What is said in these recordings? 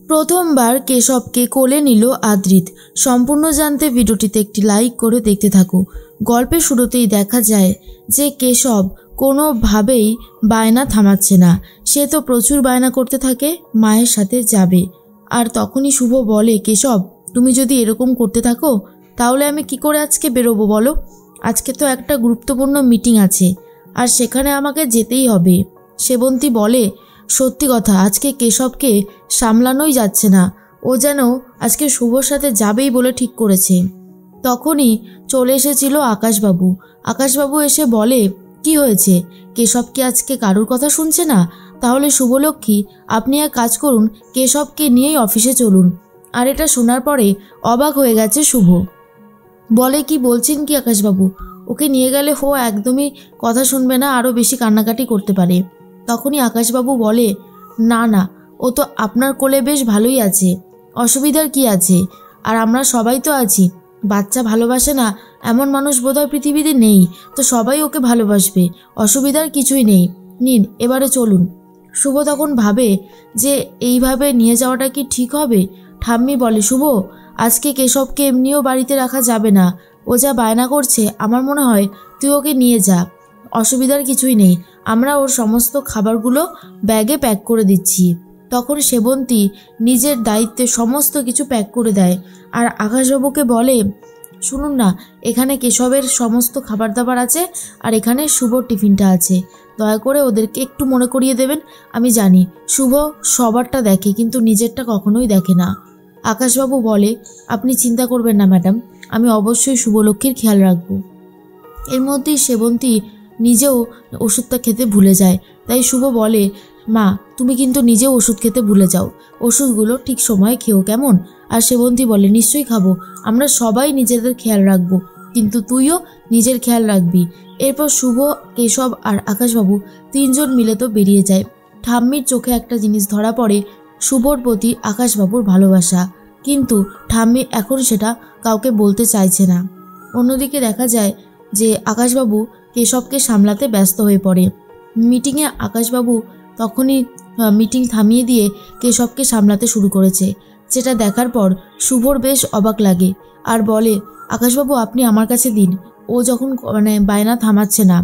প্রথমবার কেশবকে কোলে নিল আদ্রিত। সম্পূর্ণ জানতে ভিডিওটিতে একটি লাইক করে দেখতে থাকো। গল্পের শুরুতেই দেখা যায় যে কেশব কোনোভাবেই বায়না থামাচ্ছে না। সে তো প্রচুর বায়না করতে থাকে মায়ের সাথে যাবে। আর তখনই শুভ বলে, কেশব তুমি যদি এরকম করতে থাকো তাহলে আমি কি করে আজকে বেরোবো বলো? আজকে তো একটা গুরুত্বপূর্ণ মিটিং আছে আর সেখানে আমাকে যেতেই হবে। সেবন্তী বলে, সত্যি কথা, আজকে কেশবকে সামলানোই যাচ্ছে না। ও যেন আজকে শুভর সাথে যাবেই বলে ঠিক করেছে। তখনই চলে এসেছিল আকাশবাবু। আকাশবাবু এসে বলে, কি হয়েছে? কেশব কি আজকে কারোর কথা শুনছে না? তাহলে শুভলক্ষ্মী আপনি এক কাজ করুন, কেশবকে নিয়েই অফিসে চলুন। আর এটা শোনার পরে অবাক হয়ে গেছে শুভ। বলে, কি বলছেন কি আকাশবাবু? ওকে নিয়ে গেলে ও একদমই কথা শুনবে না, আরও বেশি কান্নাকাটি করতে পারে। তখনই আকাশবাবু বলে, না না, ও তো আপনার কোলে বেশ ভালোই আছে, অসুবিধার কি আছে? আর আমরা সবাই তো আছি। বাচ্চা ভালোবাসে না এমন মানুষ বোধহয় পৃথিবীতে নেই, তো সবাই ওকে ভালোবাসবে, অসুবিধার কিছুই নেই। নিন এবারে চলুন। শুভ তখন ভাবে যে এইভাবে নিয়ে যাওয়াটা কি ঠিক হবে? ঠাম্মি বলে, শুভ আজকে কেশবকে এমনিও বাড়িতে রাখা যাবে না, ও যা বায়না করছে, আমার মনে হয় তুই ওকে নিয়ে যা, অসুবিধার কিছুই নেই, আমরা ওর সমস্ত খাবারগুলো ব্যাগে প্যাক করে দিচ্ছি। তখন সেবন্তী নিজের দায়িত্বে সমস্ত কিছু প্যাক করে দেয় আর আকাশবাবুকে বলে, শুনুন না, এখানে কেশবের সমস্ত খাবার দাবার আছে আর এখানে শুভর টিফিনটা আছে, দয়া করে ওদেরকে একটু মনে করিয়ে দেবেন। আমি জানি শুভ সবারটা দেখে কিন্তু নিজেরটা কখনোই দেখে না। আকাশবাবু বলে, আপনি চিন্তা করবেন না ম্যাডাম, আমি অবশ্যই শুভলক্ষ্মীর খেয়াল রাখবো। এর মধ্যেই সেবন্তী নিজেও ওষুধটা খেতে ভুলে যায়। তাই শুভ বলে, মা তুমি কিন্তু নিজেও ওষুধ খেতে ভুলে যাও, ওষুধগুলো ঠিক সময়ে খেও কেমন? আর সেবন্তী বলে, নিশ্চয়ই খাবো, আমরা সবাই নিজেদের খেয়াল রাখবো, কিন্তু তুইও নিজের খেয়াল রাখবি। এরপর শুভ, কেশব আর আকাশবাবু তিনজন মিলে তো বেরিয়ে যায়। ঠাম্মির চোখে একটা জিনিস ধরা পড়ে, শুভর প্রতি আকাশবাবুর ভালোবাসা, কিন্তু ঠাম্মি এখন সেটা কাউকে বলতে চাইছে না। অন্যদিকে দেখা যায় যে আকাশবাবু কেশবকে সামলাতে ব্যস্ত হয়ে পড়ে। মিটিংয়ে আকাশবাবু তখনই মিটিং থামিয়ে দিয়ে কেশবকে সামলাতে শুরু করেছে। যেটা দেখার পর শুভর বেশ অবাক লাগে আর বলে, আকাশবাবু আপনি আমার কাছে দিন, ও যখন বায়না থামাচ্ছে না।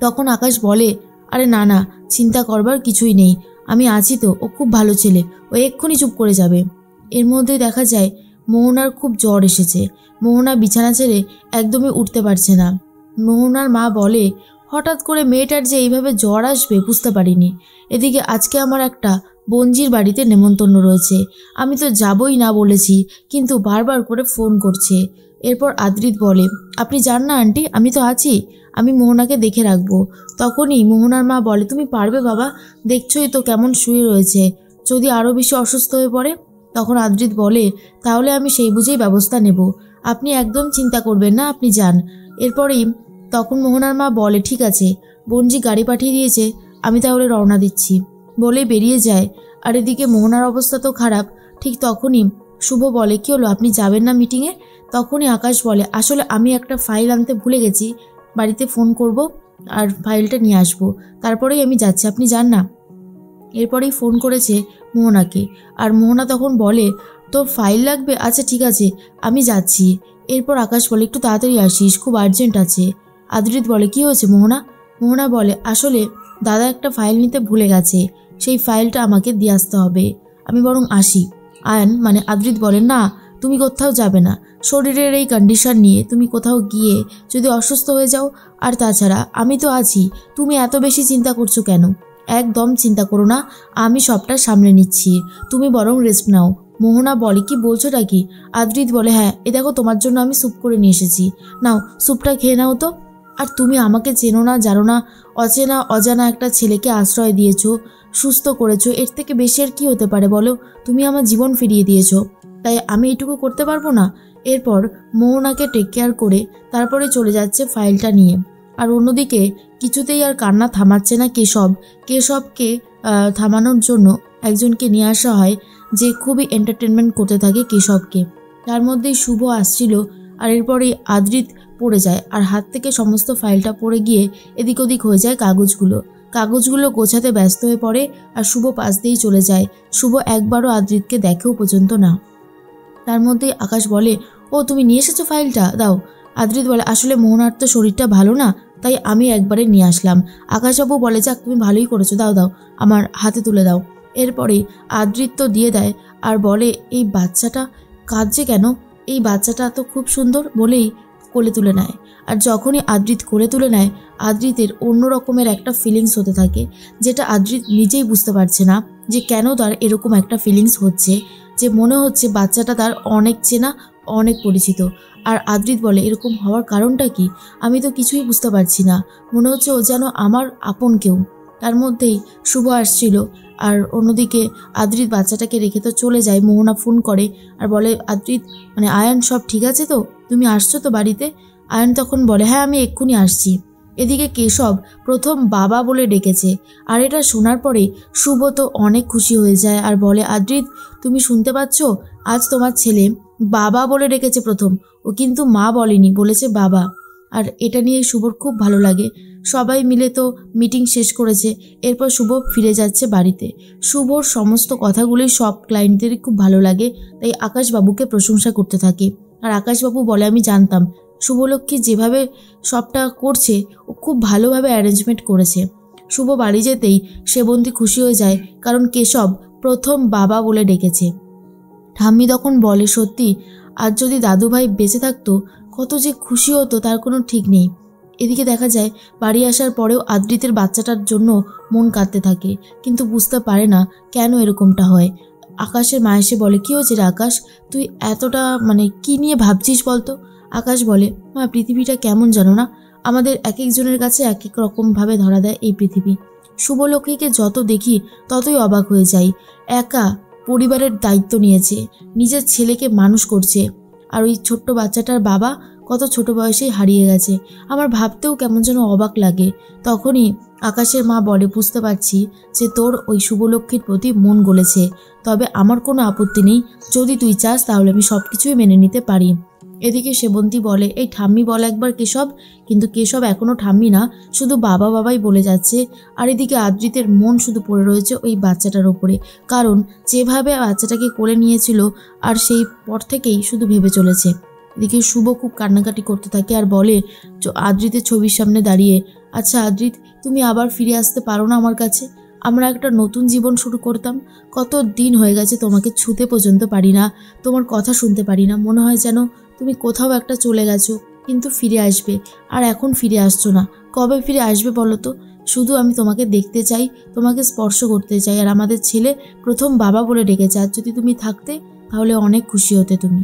তখন আকাশ বলে, আরে না না, চিন্তা করবার কিছুই নেই, আমি আছি তো, ও খুব ভালো ছেলে, ও এক্ষুনি চুপ করে যাবে। এর মধ্যে দেখা যায় মোহনার খুব জ্বর এসেছে। মোহনা বিছানা ছেড়ে একদমই উঠতে পারছে না। মোহনার মা বলে, হঠাৎ করে মেয়েটার যে এইভাবে জ্বর আসবে বুঝতে পারিনি। এদিকে আজকে আমার একটা বঞ্জির বাড়িতে নেমন্তন্ন রয়েছে, আমি তো যাবই না বলেছি, কিন্তু বারবার করে ফোন করছে। এরপর আদ্রিত বলে, আপনি যান না আন্টি, আমি তো আছি, আমি মোহনাকে দেখে রাখবো। তখনই মোহনার মা বলে, তুমি পারবে বাবা, দেখছোই তো কেমন শুয়ে রয়েছে, যদি আরও বেশি অসুস্থ হয়ে পড়ে? তখন আদ্রিত বলে, তাহলে আমি সেই বুঝেই ব্যবস্থা নেব, আপনি একদম চিন্তা করবেন না, আপনি যান। এরপরেই তখন মোহনার মা বলে, ঠিক আছে, বঞ্জি গাড়ি পাঠিয়ে দিয়েছে, আমি তাহলে রওনা দিচ্ছি, বলে বেরিয়ে যায়। আর এদিকে মোহনার অবস্থা তো খারাপ। ঠিক তখনই শুভ বলে, কি হলো, আপনি যাবেন না মিটিংয়ে? তখনই আকাশ বলে, আসলে আমি একটা ফাইল আনতে ভুলে গেছি, বাড়িতে ফোন করব আর ফাইলটা নিয়ে আসবো, তারপরেই আমি যাচ্ছি, আপনি যান না। এরপরেই ফোন করেছে মোহনাকে আর মোহনা তখন বলে, তোর ফাইল লাগবে? আচ্ছা ঠিক আছে, আমি যাচ্ছি। এরপর আকাশ বলে, একটু তাড়াতাড়ি আসিস, খুব আর্জেন্ট আছে। আদ্রিত বলে, কি হয়েছে মোহনা? মোহনা বলে, আসলে দাদা একটা ফাইল নিতে ভুলে গেছে, সেই ফাইলটা আমাকে দিয়ে আসতে হবে, আমি বরং আসি। আয়ান মানে আদ্রিত বলে, না তুমি কোথাও যাবে না, শরীরের এই কন্ডিশন নিয়ে তুমি কোথাও গিয়ে যদি অসুস্থ হয়ে যাও, আর তাছাড়া আমি তো আছি, তুমি এত বেশি চিন্তা করছো কেন? একদম চিন্তা করো না, আমি সবটা সামলে নিচ্ছি, তুমি বরং রেস্ট নাও। মোহনা বলে, কি বলছোটা কি? আদ্রিত বলে, হ্যাঁ, এ দেখো তোমার জন্য আমি স্যুপ করে নিয়ে এসেছি, নাও স্যুপটা খেয়ে নাও তো। আর তুমি আমাকে চেনো না জানো না, অচেনা অজানা একটা ছেলেকে আশ্রয় দিয়েছো, সুস্থ করেছো, এর থেকে বেশি আর কি হতে পারে বলো? তুমি আমার জীবন ফিরিয়ে দিয়েছো, তাই আমি এইটুকু করতে পারবো না? এরপর মোহনাকে টেক কেয়ার করে তারপরে চলে যাচ্ছে ফাইলটা নিয়ে। আর অন্যদিকে কিছুতেই আর কান্না থামাচ্ছে না কেশবকে থামানোর জন্য একজনকে নিয়ে আসা হয় যে খুবই এন্টারটেনমেন্ট করতে থাকে কেশবকে। তার মধ্যেই শুভ আসছিল আর এরপরেই আদ্রিত পড়ে যায় আর হাত থেকে সমস্ত ফাইলটা পড়ে গিয়ে এদিক ওদিক হয়ে যায় কাগজগুলো। কাগজগুলো গোছাতে ব্যস্ত হয়ে পড়ে আর শুভ পাশ দিয়েই চলে যায়। শুভ একবারও আদ্রিতকে দেখেও পর্যন্ত না। তার মধ্যেই আকাশ বলে, ও তুমি নিয়ে এসেছো ফাইলটা, দাও। আদ্রিত বলে, আসলে মোহনার তো শরীরটা ভালো না, তাই আমি একবারে নিয়ে আসলাম। আকাশবাবু বলে, যাক তুমি ভালোই করেছো, দাও দাও আমার হাতে তুলে দাও। এরপরে আদ্রিত তো দিয়ে দেয় আর বলে, এই বাচ্চাটা কাঁদছে কেন, এই বাচ্চাটা তো খুব সুন্দর, বলেই কোলে তুলে নেয়। আর যখনই আদ্রিত কোলে তুলে নেয়, আদ্রিতের অন্য রকমের একটা ফিলিংস হতে থাকে, যেটা আদ্রিত নিজেই বুঝতে পারছে না যে কেন তার এরকম একটা ফিলিংস হচ্ছে, যে মনে হচ্ছে বাচ্চাটা তার অনেক চেনা, অনেক পরিচিত। আর আদ্রিত বলে, এরকম হওয়ার কারণটা কি, আমি তো কিছুই বুঝতে পারছি না, মনে হচ্ছে ও যেন আমার আপন কেউ। তার মধ্যেই শুভ আসছিল, আর অন্যদিকে আদ্রিত বাচ্চাটাকে রেখে তো চলে যায়। মোহনা ফোন করে আর বলে, আদ্রিত আয়ান সব ঠিক আছে তো, তুমি আসছো তো বাড়িতে? আয়ান তখন বলে, হ্যাঁ আমি এক্ষুনি আসছি। এদিকে কেশব প্রথম বাবা বলে ডেকেছে, আর এটা শোনার পরে শুভ তো অনেক খুশি হয়ে যায় আর বলে, আদ্রিত তুমি শুনতে পাচ্ছ, আজ তোমার ছেলে বাবা বলে ডেকেছে প্রথম, ও কিন্তু মা বলেনি, বলেছে বাবা। আর এটা নিয়ে শুভর খুব ভালো লাগে। সবাই মিলে তো মিটিং শেষ করেছে, এরপর শুভ ফিরে যাচ্ছে বাড়িতে। শুভর সমস্ত কথাগুলোই সব ক্লায়েন্টদেরই খুব ভালো লাগে, তাই আকাশবাবুকে প্রশংসা করতে থাকে। আর আকাশবাবু বলে, আমি জানতাম শুভলক্ষ্মী যেভাবে সবটা করছে ও খুব ভালোভাবে অ্যারেঞ্জমেন্ট করেছে। শুভ বাড়ি যেতেই সেবন্তী খুশি হয়ে যায়, কারণ কেশব প্রথম বাবা বলে ডেকেছে। ঠাম্মি তখন বলে, সত্যি আর যদি দাদুভাই বেঁচে থাকতো কত যে খুশি হতো তার কোনো ঠিক নেই। এদিকে দেখা যায় বাড়ি আসার পরেও আদ্রিতের বাচ্চাটার জন্য মন কাঁদতে থাকে, কিন্তু বুঝতে পারে না কেন এরকমটা হয়। আকাশের মা এসে বলে, কী হয়েছে রে আকাশ, তুই এতটা কি নিয়ে ভাবছিস বলতো? আকাশ বলে, মা পৃথিবীটা কেমন জানো না, আমাদের এক একজনের কাছে এক এক রকমভাবে ধরা দেয় এই পৃথিবী। শুভলক্ষ্মীকে যত দেখি ততই অবাক হয়ে যাই। একা পরিবারের দায়িত্ব নিয়েছে, নিজের ছেলেকে মানুষ করছে, আর ওই ছোট্ট বাচ্চাটার বাবা কত ছোট বয়সেই হারিয়ে গেছে। আমার ভাবতেও কেমন যেন অবাক লাগে। তখনই আকাশের মা বলে, বুঝতে পারছি যে তোর ওই শুভলক্ষ্মীর প্রতি মন গলেছে, তবে আমার কোনো আপত্তি নেই, যদি তুই চাস তাহলে আমি সব কিছুই মেনে নিতে পারি। এদিকে সেবন্তী বলে, এই ঠাম্মি বলে একবার কেশব, কিন্তু কেশব এখনও ঠাম্মি না, শুধু বাবা বাবাই বলে যাচ্ছে। আর এদিকে আদ্রিতের মন শুধু পড়ে রয়েছে ওই বাচ্চাটার ওপরে, কারণ যেভাবে বাচ্চাটাকে কোলে নিয়েছিল আর সেই পর থেকেই শুধু ভেবে চলেছে। এদিকে শুভ খুব কান্নাকাটি করতে থাকে আর বলে আদ্রিতের ছবির সামনে দাঁড়িয়ে, আচ্ছা আদ্রিত, তুমি আবার ফিরে আসতে পারো না আমার কাছে? আমরা একটা নতুন জীবন শুরু করতাম, কত দিন হয়ে গেছে তোমাকে ছুতে পর্যন্ত পারি না, তোমার কথা শুনতে পারি না, মনে হয় যেন তুমি কোথাও একটা চলে গেছো, কিন্তু ফিরে আসবে, আর এখন ফিরে আসছো না। কবে ফিরে আসবে বলো তো? শুধু আমি তোমাকে দেখতে চাই, তোমাকে স্পর্শ করতে চাই, আর আমাদের ছেলে প্রথম বাবা বলে ডেকেছে, আর যদি তুমি থাকতে তাহলে অনেক খুশি হতে তুমি।